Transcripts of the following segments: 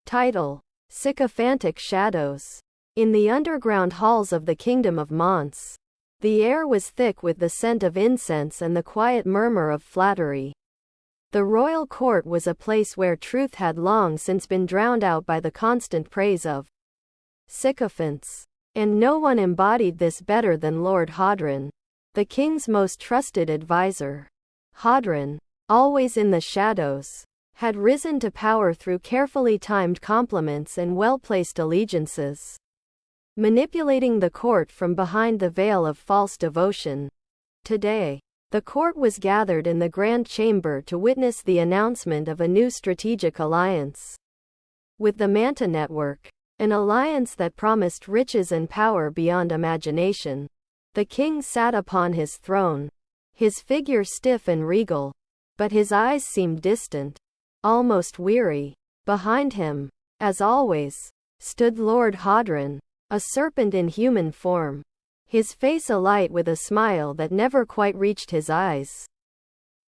Title: Sycophantic Shadows. In the underground halls of the kingdom of Mons, the air was thick with the scent of incense and the quiet murmur of flattery. The royal court was a place where truth had long since been drowned out by the constant praise of sycophants. And no one embodied this better than Lord Hadran, the king's most trusted advisor. Hadran, always in the shadows, had risen to power through carefully timed compliments and well-placed allegiances, manipulating the court from behind the veil of false devotion. Today, the court was gathered in the grand chamber to witness the announcement of a new strategic alliance with the Manta Network, an alliance that promised riches and power beyond imagination. The king sat upon his throne, his figure stiff and regal, but his eyes seemed distant, almost weary. Behind him, as always, stood Lord Hadran, a serpent in human form, his face alight with a smile that never quite reached his eyes.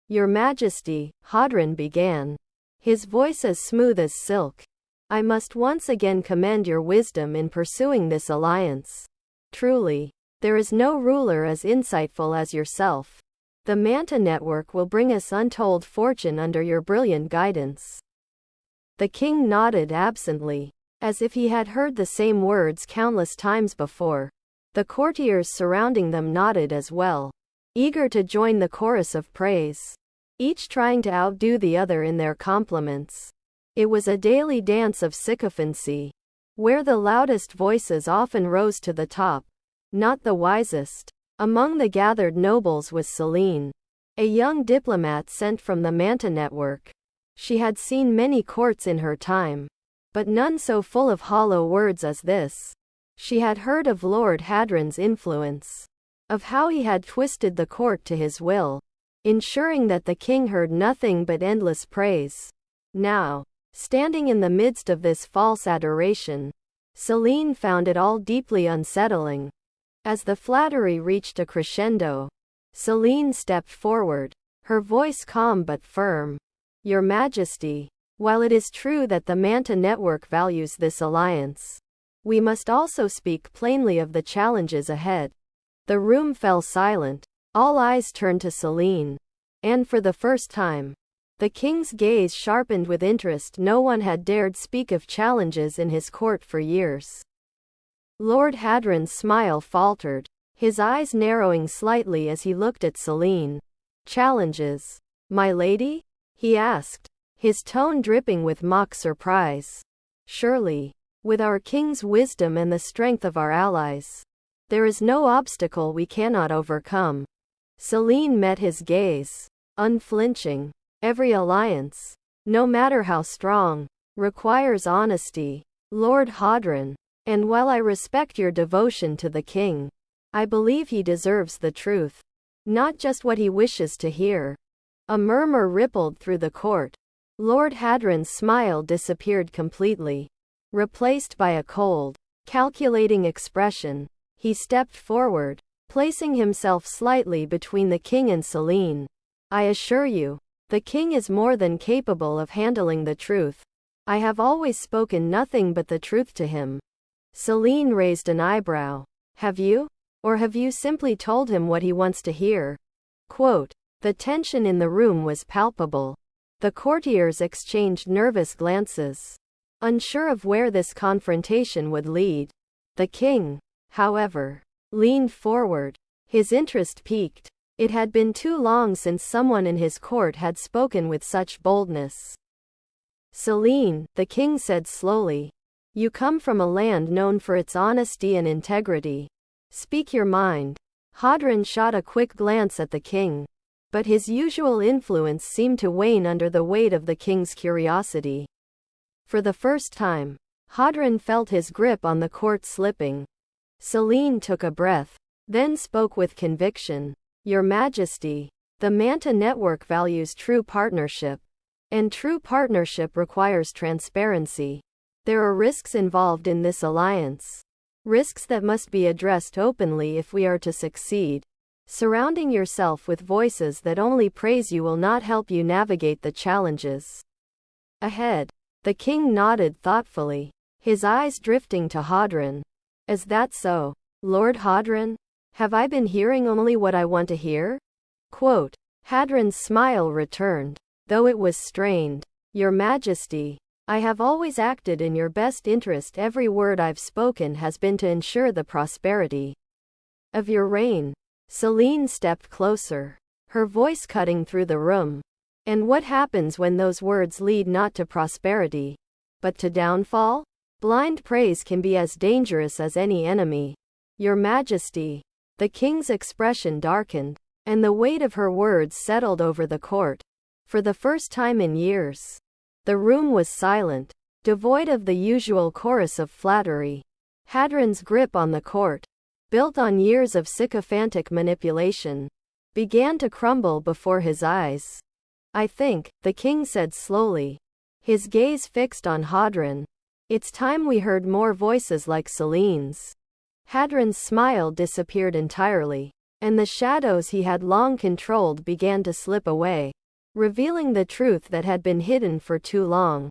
"Your Majesty," Hadran began, his voice as smooth as silk, "I must once again commend your wisdom in pursuing this alliance. Truly, there is no ruler as insightful as yourself. The Manta Network will bring us untold fortune under your brilliant guidance." The king nodded absently, as if he had heard the same words countless times before. The courtiers surrounding them nodded as well, eager to join the chorus of praise, each trying to outdo the other in their compliments. It was a daily dance of sycophancy, where the loudest voices often rose to the top, not the wisest. Among the gathered nobles was Selene, a young diplomat sent from the Manta Network. She had seen many courts in her time, but none so full of hollow words as this. She had heard of Lord Hadran's influence, of how he had twisted the court to his will, ensuring that the king heard nothing but endless praise. Now, standing in the midst of this false adoration, Selene found it all deeply unsettling. As the flattery reached a crescendo, Selene stepped forward, her voice calm but firm. "Your Majesty, while it is true that the Manta Network values this alliance, we must also speak plainly of the challenges ahead." The room fell silent, all eyes turned to Selene, and for the first time, the king's gaze sharpened with interest. No one had dared speak of challenges in his court for years. Lord Hadran's smile faltered, his eyes narrowing slightly as he looked at Selene. "Challenges, my lady?" he asked, his tone dripping with mock surprise. "Surely, with our king's wisdom and the strength of our allies, there is no obstacle we cannot overcome." Selene met his gaze, unflinching. "Every alliance, no matter how strong, requires honesty, Lord Hadran. And while I respect your devotion to the king, I believe he deserves the truth, not just what he wishes to hear." A murmur rippled through the court. Lord Hadran's smile disappeared completely, replaced by a cold, calculating expression. He stepped forward, placing himself slightly between the king and Selene. "I assure you, the king is more than capable of handling the truth. I have always spoken nothing but the truth to him." Selene raised an eyebrow. "Have you? Or have you simply told him what he wants to hear?" Quote, the tension in the room was palpable. The courtiers exchanged nervous glances, unsure of where this confrontation would lead. The king, however, leaned forward, his interest piqued. It had been too long since someone in his court had spoken with such boldness. "Selene," the king said slowly, "you come from a land known for its honesty and integrity. Speak your mind." Hadran shot a quick glance at the king, but his usual influence seemed to wane under the weight of the king's curiosity. For the first time, Hadran felt his grip on the court slipping. Selene took a breath, then spoke with conviction. "Your Majesty, the Manta Network values true partnership, and true partnership requires transparency. There are risks involved in this alliance, risks that must be addressed openly if we are to succeed. Surrounding yourself with voices that only praise you will not help you navigate the challenges ahead." The king nodded thoughtfully, his eyes drifting to Hadran. Is that so, Lord Hadran? Have I been hearing only what I want to hear? Quote. Hadran's smile returned, though it was strained. Your Majesty, I have always acted in your best interest. Every word I've spoken has been to ensure the prosperity of your reign. Selene stepped closer, her voice cutting through the room. And what happens when those words lead not to prosperity, but to downfall? Blind praise can be as dangerous as any enemy. Your Majesty. The king's expression darkened, and the weight of her words settled over the court. For the first time in years, the room was silent, devoid of the usual chorus of flattery. Hadran's grip on the court, built on years of sycophantic manipulation, began to crumble before his eyes. I think, the king said slowly, his gaze fixed on Hadran. It's time we heard more voices like Selene's. Hadran's smile disappeared entirely, and the shadows he had long controlled began to slip away, revealing the truth that had been hidden for too long.